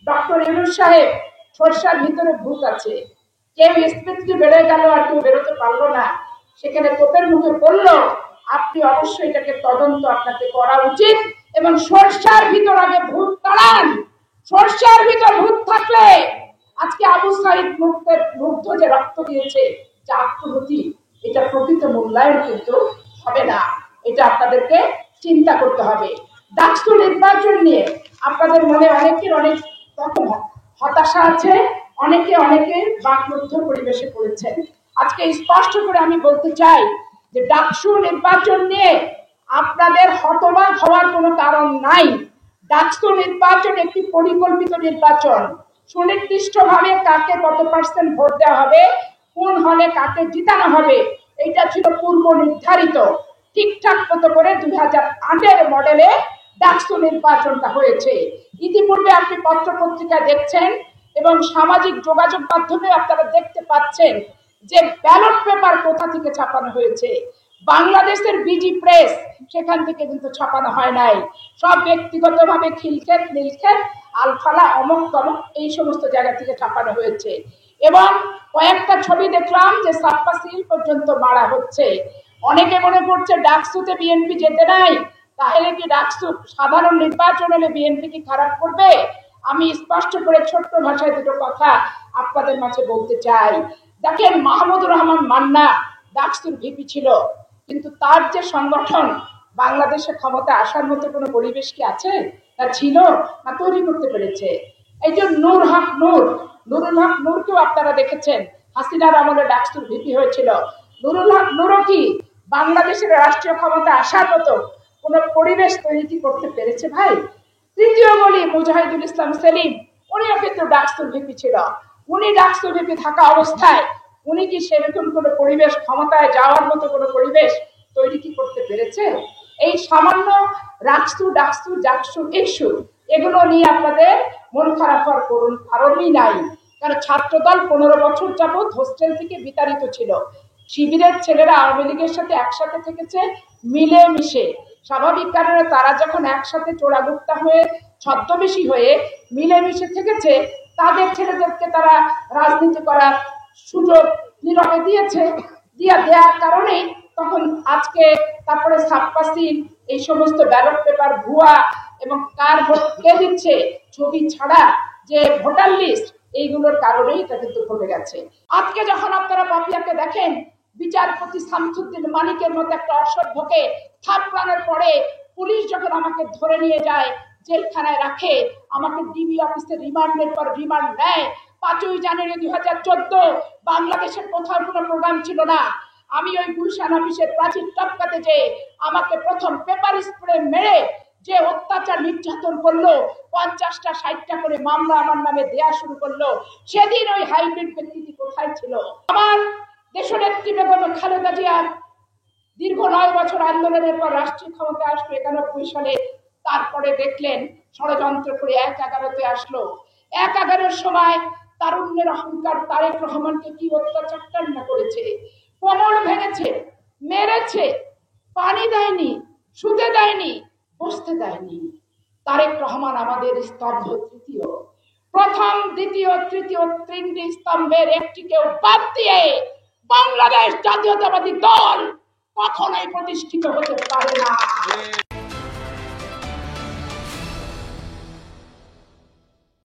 Doctor Yunus সাহেব, সরষার ভিতরে ভূত আছে, কেউ স্পিডলি বেড়ে গেল আর কেউ বেরোতে পারলো না, সেখানে তোপের মুখে পড়লো, আপনি অবশ্যই এটাকে তদন্ত আপনাকে করা উচিত এবং সরষার ভিতর আগে ভূত তাড়ান। সরষার ভিতর ভূত থাকলে আজকে আবু সাইদ মুগ্ধ যে রক্ত দিয়েছে, যে আত্মহতি, এটা প্রকৃত মূল্যায়ন কিন্তু হবে না। এটা আপনাদেরকে চিন্তা করতে হবে। ডাকসু নির্বাচন নিয়ে আপনাদের মনে অনেকের অনেক রকম হতাশা আছে, অনেকে বাকরুদ্ধ পরিবেশে পড়েছেন। আজকে স্পষ্ট করে আমি বলতে চাই যে ডাকসু নির্বাচন নিয়ে আপনাদের হতবাক হওয়ার কোনো কারণ নাই। ডাকসু নির্বাচন একটি পরিকল্পিত নির্বাচন। সুনির্দিষ্টভাবে কাকে কত পার্সেন্ট ভোট দেওয়া হবে, কোন হলে কাকে জিতানো হবে, এটা ছিল পূর্ব নির্ধারিত। ঠিকঠাক মতো করে 2008-এর মডেলে ডাকসু নির্বাচনটা হয়েছে। ইতিপূর্বে আপনি পত্র পত্রিকায় দেখছেন এবং সামাজিক যোগাযোগ মাধ্যমে আপনারা দেখতে পাচ্ছেন যে ব্যালট পেপার কোথা থেকে ছাপানো হয়েছে। বাংলাদেশের বিজি প্রেস সেখান থেকে কিন্তু ছাপানো হয় নাই, সব ব্যক্তিগতভাবে খিলক্ষেত নীলক্ষেত আলফালা অমক তমক এই সমস্ত জায়গা থেকে ছাপানো হয়েছে। এবং কয়েকটা ছবি দেখলাম যে সাপ্পা সিল পর্যন্ত মারা হচ্ছে। অনেকে মনে করছে ডাকসুতে বিএনপি যেতে নাই, তাহলে কি ডাকসু সাধারণ নির্বাচন হলে বিএনপি কি খারাপ করবে? আমি স্পষ্ট করে ছোট্ট ভাষায় দুটো কথা আপনাদের মাঝে বলতে চাই। দেখেন, মাহমুদুর রহমান মান্না ডাকসুর ভিপি ছিল, কিন্তু তার যে সংগঠন বাংলাদেশে ক্ষমতা আসার মতো কোনো পরিবেশ কি আছে? তা ছিল না তৈরি করতে পেরেছে। এই যে নুরুল হক নূরকেও আপনারা দেখেছেন, হাসিনার আমলে ডাকসুর ভিপি হয়েছিল। নুরুল হক নূরও কি বাংলাদেশের রাষ্ট্রীয় ক্ষমতা আসার মতো কোন পরিবেশ তৈরি করতে পেরেছে? ভাই, তৃতীয় বলি মুজাহিদুল ইসলাম সেলিম, উনিও কিন্তু ডাকসুর ভিপি ছিল। উনি ডাকসুর ভিপি থাকা অবস্থায় উনি কি সেরকম কোনো পরিবেশ, ক্ষমতায় যাওয়ার মতো কোনো পরিবেশ তৈরি কি করতে পেরেছে? এই সামান্য ডাকসু ইস্যু এগুলো নিয়ে আপনাদের মন খারাপ হওয়ার করুন কারণই নাই। কারণ ছাত্রদল 15 বছর যাবৎ হোস্টেল থেকে বিতাড়িত ছিল। শিবিরের ছেলেরা আওয়ামী লীগের সাথে একসাথে থেকেছে মিলেমিশে। স্বাভাবিক কারণে তারা যখন একসাথে চোরাগুপ্তা হয়ে ছদ্মবেশী হয়ে মিলেমিশে থেকেছে, তাদের ছেলেদেরকে তারা রাজনীতি করার সুযোগ নীরবে দিয়েছে। দেওয়ার কারণে তখন আজকে তারপরে সাপ্পা সিল, এই সমস্ত ব্যালট পেপার ভুয়া এবং কার ভোট কে দিচ্ছে ছবি ছাড়া যে ভোটার লিস্ট, এইগুলোর কারণেই এটা কিন্তু ঘটে গেছে। আজকে যখন আপনারা পাপিয়াকে দেখেন, বিচারপতি শামসুদ্দিন মানিকের মতো একটা অসভ্যকে থাপড়ানোর পরে পুলিশ যখন আমাকে ধরে নিয়ে যায়, জেলখানায় রাখে, আমাকে ডিবি অফিসে রিমান্ডের পর রিমান্ড নেয়। 5ই জানুয়ারি 2014 বাংলাদেশের কোথাও কোনো প্রোগ্রাম ছিল না। আমি ওই গুলশান অফিসের প্রাচীর টপকাতে যে আমাকে প্রথম পেপার স্প্রে মেরে যে অত্যাচার নির্যাতন করলো, 50টা 60টা করে মামলা আমার নামে দেয়া শুরু করলো, সেদিন ওই হাইব্রিড ব্যক্তিটি কোথায় ছিল? আমার দেশনেত্রী বেগম খালেদা জিয়া দীর্ঘ 9 বছর আন্দোলনের পর রাষ্ট্রীয় ক্ষমতা আসলো 91 সালে। তারপরে দেখলেন ষড়যন্ত্র করে 1/11-তে আসলো। 1/11-এর সময় তারুণ্যের অহংকার তারেক রহমানকে কি অত্যাচারটা না করেছে, কোমর ভেঙেছে, মেরেছে, পানি দেয়নি, শুতে দেয়নি, বসতে দেয়নি। তারেক রহমান আমাদের স্তম্ভ, তৃতীয়, প্রথম, দ্বিতীয়, তৃতীয়, 3টি স্তম্ভের একটিকেও বাদ দিয়ে বাংলাদেশ জাতীয়তাবাদী দল কখনোই প্রতিষ্ঠিত হতে পারে না।